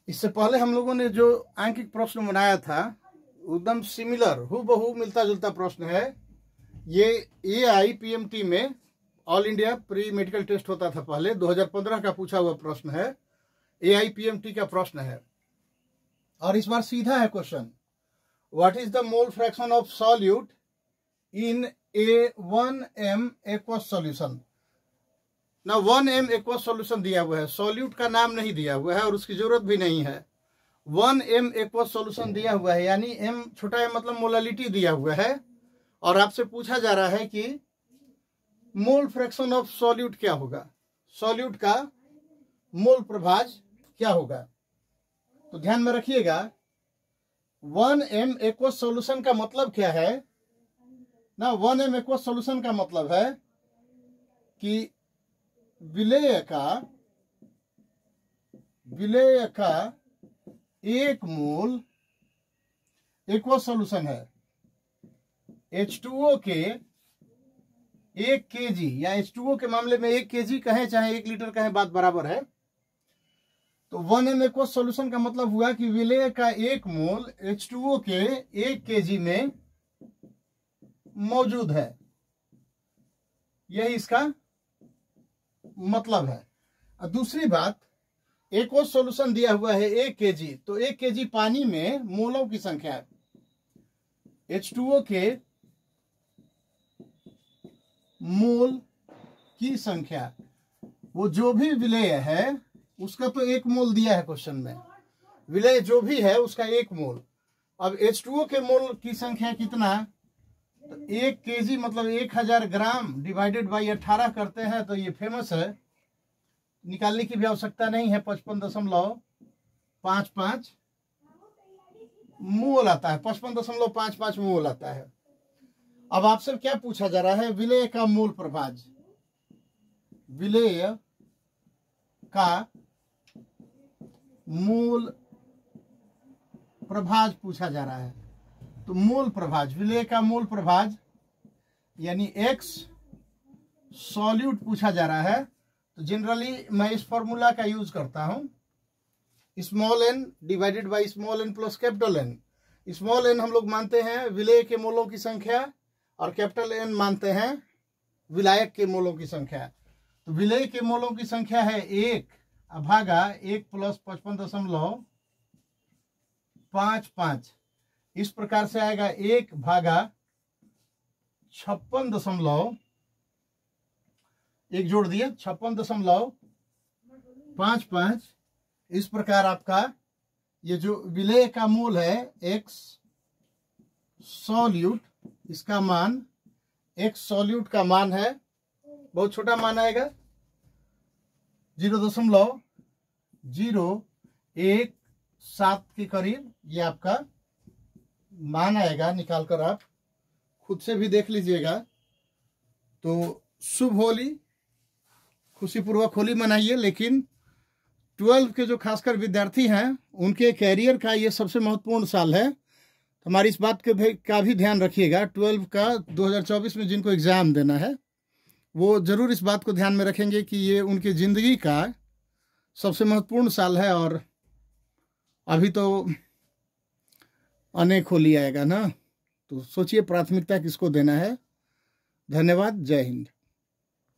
इससे पहले हम लोगों ने जो आंकिक प्रश्न बनाया था एकदम सिमिलर हूबहू मिलता जुलता प्रश्न है। ये AIPMT में all India pre medical test होता था पहले, 2015 का पूछा हुआ प्रश्न है, AIPMT का प्रश्न है। और इस बार सीधा है question, what is the mole fraction of solute in a 1m aqueous solution. ना 1m एक्वस सॉल्यूशन दिया हुआ है, सॉल्यूट का नाम नहीं दिया हुआ है और उसकी जरूरत भी नहीं है। 1m एक्वस सॉल्यूशन दिया हुआ है, यानी m छोटा m मतलब मोलालिटी दिया हुआ है। और आपसे पूछा जा रहा है कि मोल फ्रैक्शन ऑफ सॉल्यूट क्या होगा, सॉल्यूट का मोल प्रभाज क्या होगा। तो ध्यान में रखिएगा 1m एक्वस सॉल्यूशन का मतलब क्या है ना। 1m एक्वस सॉल्यूशन का मतलब है कि विलेय का एक मोल एक्वस सॉल्यूशन है H2O के 1 kg, या H2O के मामले में 1 kg कहें चाहे 1 लीटर कहें, बात बराबर है। तो 1m एक्वस सॉल्यूशन का मतलब हुआ कि विलेय का एक मोल H2O के 1 kg में मौजूद है, यही इसका मतलब है। और दूसरी बात, एक्वस सॉल्यूशन दिया हुआ है 1 kg, तो 1 kg पानी में मोलों की संख्या है। H2O के मोल की संख्या, वो जो भी विलेय है उसका तो 1 मोल दिया है क्वेश्चन में, विलेय जो भी है उसका 1 मोल। अब H2O के मोल की संख्या कितना, तो 1 kg मतलब 1000 ग्राम डिवाइडेड बाई 18 करते हैं तो ये फेमस है, निकालने की भी आवश्यकता नहीं है। 55.55 मोल आता है, 55.55 मोल आता है। अब आपसे क्या पूछा जा रहा है, विलेय का मोल प्रभाज, विलेय का मोल प्रभाज पूछा जा रहा है। तो मोल प्रभाज, विलेय का मोल प्रभाज यानी X सॉल्यूट पूछा जा रहा है। तो जनरली मैं इस फॉर्मूला का यूज करता हूं, small n divided by small n plus capital N। Small n हम लोग मानते हैं विलेय के मोलों की संख्या और कैपिटल N मानते हैं विलायक के मोलों की संख्या। तो विलेय के मोलों की संख्या है 1 भागा 1 प्लस 55.55, इस प्रकार से आएगा 1 भागा 56, एक जोड़ दिया 56.55। इस प्रकार आपका ये जो विलेय का मोल है X सॉल्यूट, इसका मान X सॉल्यूट का मान है, बहुत छोटा मान आएगा 0.017 के करीब, ये आपका मान आएगा। निकाल कर आप खुद से भी देख लीजिएगा। तो शुभ होली, खुशीपूर्वक होली मनाइए। लेकिन 12 के जो खासकर विद्यार्थी हैं उनके कैरियर का ये सबसे महत्वपूर्ण साल है। हमारी इस बात का भी ध्यान रखिएगा। 12 का 2024 में जिनको एग्ज़ाम देना है वो ज़रूर इस बात को ध्यान में रखेंगे कि ये उनकी ज़िंदगी का सबसे महत्वपूर्ण साल है। और अभी तो अनेक होली आएगा ना, तो सोचिए प्राथमिकता किसको देना है। धन्यवाद, जय हिंद।